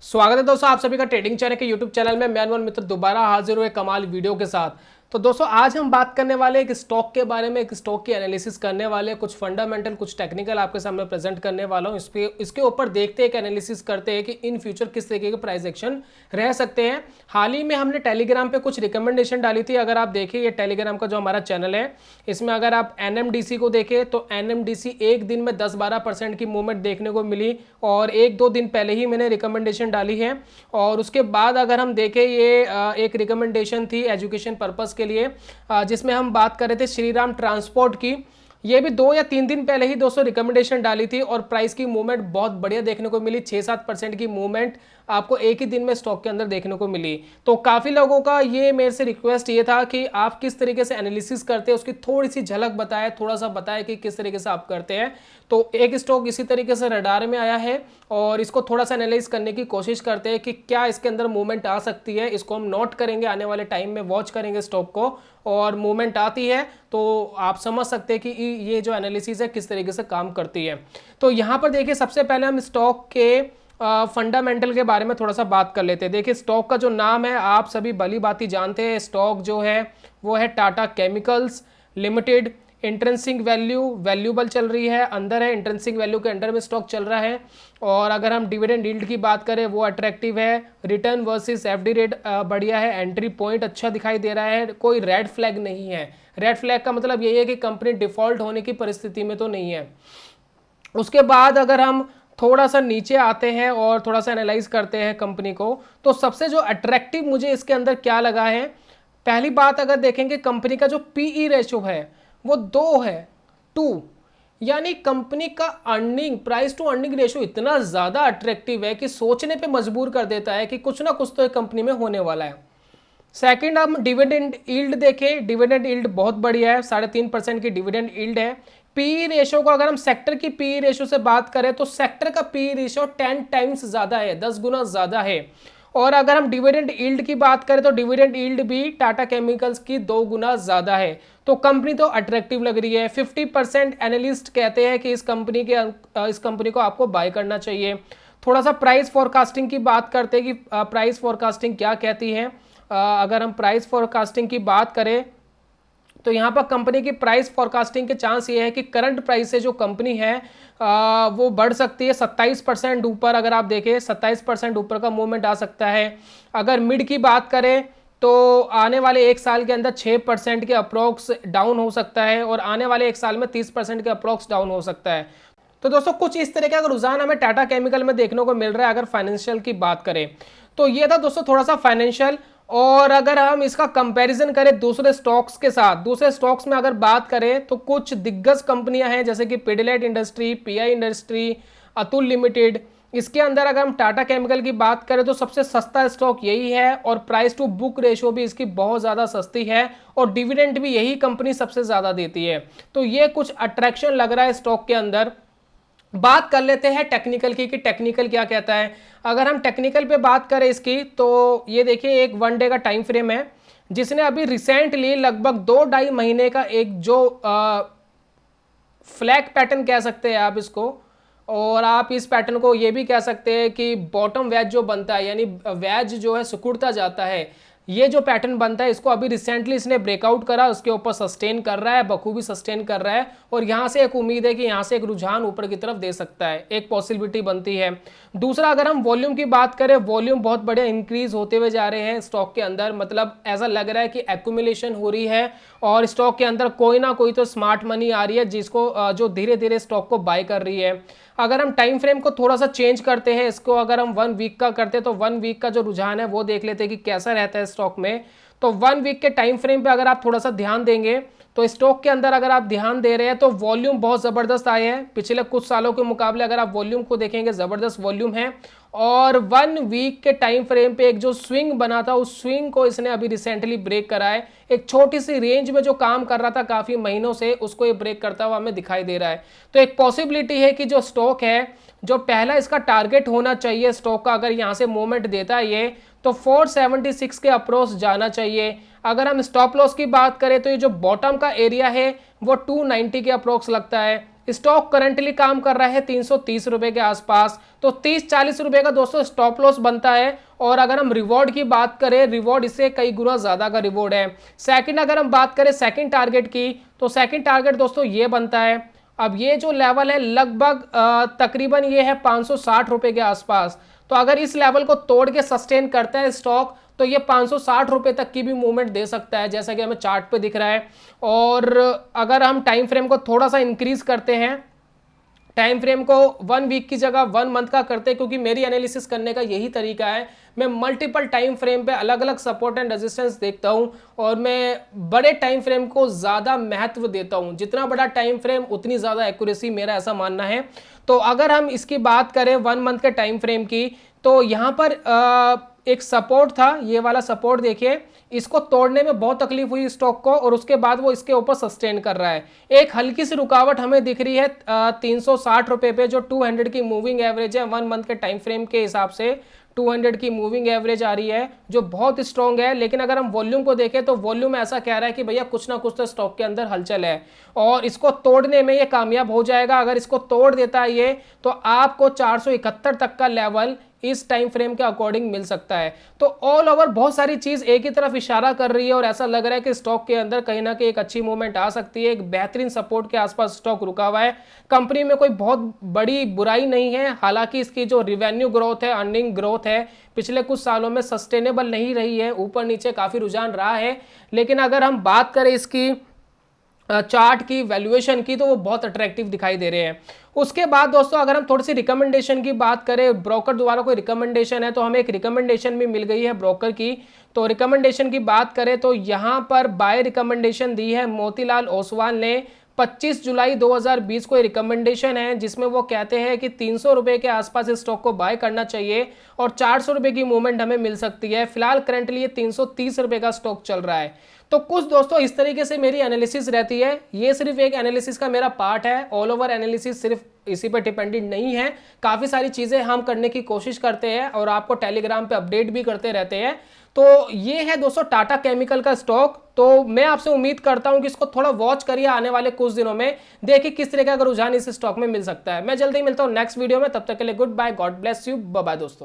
स्वागत है दोस्तों आप सभी का ट्रेडिंग चैनल के यूट्यूब चैनल में। मैं अनमोल मित्र दोबारा हाजिर हुए कमाल वीडियो के साथ। तो दोस्तों आज हम बात करने वाले एक स्टॉक के बारे में, एक स्टॉक की एनालिसिस करने वाले, कुछ फंडामेंटल कुछ टेक्निकल आपके सामने प्रेजेंट करने वाला हूं। इसके ऊपर देखते हैं, एक एनालिसिस करते हैं कि इन फ्यूचर किस तरीके के प्राइस एक्शन रह सकते हैं। हाल ही में हमने टेलीग्राम पे कुछ रिकमेंडेशन डाली थी। अगर आप देखें ये टेलीग्राम का जो हमारा चैनल है, इसमें अगर आप एनएमडीसी को देखें तो एनएमडीसी एक दिन में 10-12% की मूवमेंट देखने को मिली और एक दो दिन पहले ही मैंने रिकमेंडेशन डाली है। और उसके बाद अगर हम देखें ये एक रिकमेंडेशन थी एजुकेशन पर्पस के लिए, जिसमें हम बात कर रहे थे श्रीराम ट्रांसपोर्ट की। ये भी 2 या 3 दिन पहले ही दोस्तों रिकमेंडेशन डाली थी और प्राइस की मूवमेंट बहुत बढ़िया देखने को मिली। 6-7% की मूवमेंट आपको एक ही दिन में स्टॉक के अंदर देखने को मिली। तो काफ़ी लोगों का ये मेरे से रिक्वेस्ट ये था कि आप किस तरीके से एनालिसिस करते हैं उसकी थोड़ी सी झलक बताएं, थोड़ा सा बताएं कि किस तरीके से आप करते हैं। तो एक स्टॉक इसी तरीके से रडार में आया है और इसको थोड़ा सा एनालाइज करने की कोशिश करते हैं कि क्या इसके अंदर मूवमेंट आ सकती है। इसको हम नोट करेंगे, आने वाले टाइम में वॉच करेंगे स्टॉक को, और मूवमेंट आती है तो आप समझ सकते हैं कि ये जो एनालिसिस है किस तरीके से काम करती है। तो यहाँ पर देखिए सबसे पहले हम स्टॉक के फंडामेंटल के बारे में थोड़ा सा बात कर लेते हैं। देखिए स्टॉक का जो नाम है आप सभी भली भांति जानते हैं। स्टॉक जो है वो है Tata chemicals limited. Intrinsic value valuable चल रही है, अंदर है, इंट्रेंसिक वैल्यू के अंडर में स्टॉक चल रहा है। और अगर हम डिविडेंड यील्ड की बात करें वो अट्रैक्टिव है। रिटर्न वर्सेस एफडी रेट बढ़िया है। एंट्री पॉइंट अच्छा दिखाई दे रहा है। कोई रेड फ्लैग नहीं है। रेड फ्लैग का मतलब यही है कि कंपनी डिफॉल्ट होने की परिस्थिति में तो नहीं है। उसके बाद अगर हम थोड़ा सा नीचे आते हैं और थोड़ा सा एनालाइज करते हैं कंपनी को, तो सबसे जो अट्रैक्टिव मुझे इसके अंदर क्या लगा है, पहली बात अगर देखेंगे कंपनी का जो पीई रेशो है वो 2 है, 2। यानी कंपनी का earning price to earning ratio इतना ज्यादा अट्रैक्टिव है कि सोचने पे मजबूर कर देता है कि कुछ ना कुछ तो एक कंपनी में होने वाला है। सेकंड हम डिविडेंड यील्ड देखें, डिविडेंड यील्ड बहुत बढ़िया है, 3.5% की डिविडेंड यील्ड है। पीई रेशो को अगर हम सेक्टर की पीई रेशो से बात करें तो सेक्टर का पीई रेशो 10 टाइम्स ज्यादा है, 10 गुना ज्यादा है। और अगर हम डिविडेंड यील्ड की बात करें तो डिविडेंड यील्ड भी टाटा केमिकल्स की 2 गुना ज्यादा है। तो कंपनी तो अट्रैक्टिव लग रही है। 50% एनालिस्ट कहते हैं कि इस कंपनी को आपको बाय करना चाहिए। थोड़ा सा प्राइस फॉरकास्टिंग की बात करते हैं कि प्राइस फॉरकास्टिंग क्या कहती है। अगर हम प्राइस फॉरकास्टिंग की बात करें तो यहाँ पर कंपनी की प्राइस फॉरकास्टिंग के चांस ये है कि करंट प्राइस से जो कंपनी है वो बढ़ सकती है 27% ऊपर। अगर आप देखें 27% ऊपर का मूवमेंट आ सकता है। अगर मिड की बात करें तो आने वाले 1 साल के अंदर 6% के अप्रोक्स डाउन हो सकता है और आने वाले 1 साल में 30% के अप्रोक्स डाउन हो सकता है। तो दोस्तों कुछ इस तरह का रुझान हमें टाटा केमिकल में देखने को मिल रहा है। अगर फाइनेंशियल की बात करें तो ये था दोस्तों थोड़ा सा फाइनेंशियल। और अगर हम इसका कंपैरिजन करें दूसरे स्टॉक्स के साथ, दूसरे स्टॉक्स में अगर बात करें तो कुछ दिग्गज कंपनियां हैं जैसे कि Pidilite industry, pi industry, Atul limited. इसके अंदर अगर हम टाटा केमिकल की बात करें तो सबसे सस्ता स्टॉक यही है और प्राइस टू बुक रेशियो भी इसकी बहुत ज़्यादा सस्ती है और डिविडेंड भी यही कंपनी सबसे ज़्यादा देती है। तो ये कुछ अट्रैक्शन लग रहा है स्टॉक के अंदर। बात कर लेते हैं टेक्निकल की कि टेक्निकल क्या कहता है। अगर हम टेक्निकल पे बात करें इसकी तो ये देखिए एक 1 डे का टाइम फ्रेम है जिसने अभी रिसेंटली लगभग 2-2.5 महीने का एक जो फ्लैग पैटर्न कह सकते हैं आप इसको, और आप इस पैटर्न को ये भी कह सकते हैं कि बॉटम वेज जो बनता है, यानी वेज जो है सिकुड़ता जाता है, ये जो पैटर्न बनता है इसको अभी रिसेंटली इसने ब्रेकआउट करा, उसके ऊपर सस्टेन कर रहा है, बखूबी सस्टेन कर रहा है। और यहाँ से एक उम्मीद है कि यहाँ से एक रुझान ऊपर की तरफ दे सकता है, एक पॉसिबिलिटी बनती है। दूसरा अगर हम वॉल्यूम की बात करें, वॉल्यूम बहुत बढ़िया इंक्रीज होते हुए जा रहे हैं स्टॉक के अंदर। मतलब ऐसा लग रहा है कि एक्यूमुलेशन हो रही है और स्टॉक के अंदर कोई ना कोई तो स्मार्ट मनी आ रही है जिसको जो धीरे धीरे स्टॉक को बाय कर रही है। अगर हम टाइम फ्रेम को थोड़ा सा चेंज करते हैं, इसको अगर हम 1 वीक का करते हैं तो 1 वीक का जो रुझान है वो देख लेते हैं कि कैसा रहता है स्टॉक में। तो 1 वीक के टाइम फ्रेम पे अगर आप थोड़ा सा ध्यान देंगे तो स्टॉक के अंदर अगर आप ध्यान दे रहे हैं तो वॉल्यूम बहुत ज़बरदस्त आए हैं पिछले कुछ सालों के मुकाबले। अगर आप वॉल्यूम को देखेंगे ज़बरदस्त वॉल्यूम है। और 1 वीक के टाइम फ्रेम पे एक जो स्विंग बना था उस स्विंग को इसने अभी रिसेंटली ब्रेक करा है। एक छोटी सी रेंज में जो काम कर रहा था काफ़ी महीनों से, उसको ये ब्रेक करता हुआ हमें दिखाई दे रहा है। तो एक पॉसिबिलिटी है कि जो स्टॉक है, जो पहला इसका टारगेट होना चाहिए स्टॉक का, अगर यहाँ से मूवमेंट देता है ये तो 476 के अप्रोच जाना चाहिए। अगर हम स्टॉप लॉस की बात करें तो ये जो बॉटम का एरिया है वो 290 के अप्रोक्स लगता है। स्टॉक करंटली काम कर रहा है 330 रुपए के आसपास, तो 30-40 रुपए का दोस्तों स्टॉप लॉस बनता है। और अगर हम रिवॉर्ड की बात करें, रिवॉर्ड इससे कई गुना ज्यादा का रिवॉर्ड है। सेकंड अगर हम बात करें सेकंड टारगेट की, तो सेकंड टारगेट दोस्तों ये बनता है, अब ये जो लेवल है लगभग तकरीबन ये है 560 रुपए के आसपास। तो अगर इस लेवल को तोड़ के सस्टेन करता है स्टॉक, तो ये 560 रुपए तक की भी मूवमेंट दे सकता है, जैसा कि हमें चार्ट पे दिख रहा है। और अगर हम टाइम फ्रेम को थोड़ा सा इंक्रीज करते हैं, टाइम फ्रेम को 1 वीक की जगह 1 मंथ का करते हैं, क्योंकि मेरी एनालिसिस करने का यही तरीका है, मैं मल्टीपल टाइम फ्रेम पे अलग अलग सपोर्ट एंड रेजिस्टेंस देखता हूं और मैं बड़े टाइम फ्रेम को ज़्यादा महत्व देता हूं। जितना बड़ा टाइम फ्रेम उतनी ज़्यादा एक्यूरेसी, मेरा ऐसा मानना है। तो अगर हम इसकी बात करें 1 मंथ के टाइम फ्रेम की, तो यहाँ पर एक सपोर्ट था, ये वाला सपोर्ट देखिए, इसको तोड़ने में बहुत तकलीफ हुई स्टॉक को और उसके बाद वो इसके ऊपर सस्टेन कर रहा है। एक हल्की सी रुकावट हमें दिख रही है 360 रुपए पे, जो 200 की मूविंग एवरेज है 1 मंथ के टाइम फ्रेम के हिसाब से 200 की मूविंग एवरेज आ रही है, जो बहुत स्ट्रॉन्ग है। लेकिन अगर हम वॉल्यूम को देखें तो वॉल्यूम ऐसा कह रहा है कि भैया कुछ ना कुछ तो स्टॉक के अंदर हलचल है और इसको तोड़ने में ये कामयाब हो जाएगा। अगर इसको तोड़ देता है ये, तो आपको 471 तक का लेवल इस टाइम फ्रेम के अकॉर्डिंग मिल सकता है। तो ऑल ओवर बहुत सारी चीज एक ही तरफ इशारा कर रही है और ऐसा लग रहा है कि स्टॉक के अंदर कहीं ना कहीं एक अच्छी मूवमेंट आ सकती है। एक बेहतरीन सपोर्ट के आसपास स्टॉक रुका हुआ है। कंपनी में कोई बहुत बड़ी बुराई नहीं है, हालांकि इसकी जो रिवेन्यू ग्रोथ है, अर्निंग ग्रोथ है, पिछले कुछ सालों में सस्टेनेबल नहीं रही है, ऊपर नीचे काफी रुझान रहा है। लेकिन अगर हम बात करें इसकी चार्ट की, वैल्यूएशन की, तो वो बहुत अट्रैक्टिव दिखाई दे रहे हैं। उसके बाद दोस्तों अगर हम थोड़ी सी रिकमेंडेशन की बात करें, ब्रोकर द्वारा कोई रिकमेंडेशन है, तो हमें एक रिकमेंडेशन भी मिल गई है ब्रोकर की। तो रिकमेंडेशन की बात करें तो यहाँ पर बाय रिकमेंडेशन दी है मोतीलाल ओसवाल ने। 25 जुलाई 2020 को रिकमेंडेशन है, जिसमें वो कहते हैं कि 300 रुपए के आसपास इस स्टॉक को बाय करना चाहिए और 400 रुपए की मूवमेंट हमें मिल सकती है। फिलहाल करंटली ये 330 रुपए का स्टॉक चल रहा है। तो कुछ दोस्तों इस तरीके से मेरी एनालिसिस रहती है। ये सिर्फ एक एनालिसिस का मेरा पार्ट है, ऑल ओवर एनालिसिस सिर्फ इसी पर डिपेंडेंट नहीं है। काफ़ी सारी चीज़ें हम करने की कोशिश करते हैं और आपको टेलीग्राम पे अपडेट भी करते रहते हैं। तो ये है दोस्तों टाटा केमिकल का स्टॉक। तो मैं आपसे उम्मीद करता हूं कि इसको थोड़ा वॉच करिए आने वाले कुछ दिनों में, देखिए किस तरह का रुझान इस स्टॉक में मिल सकता है। मैं जल्दी मिलता हूं नेक्स्ट वीडियो में, तब तक के लिए goodbye, God bless you, bye bye दोस्तों।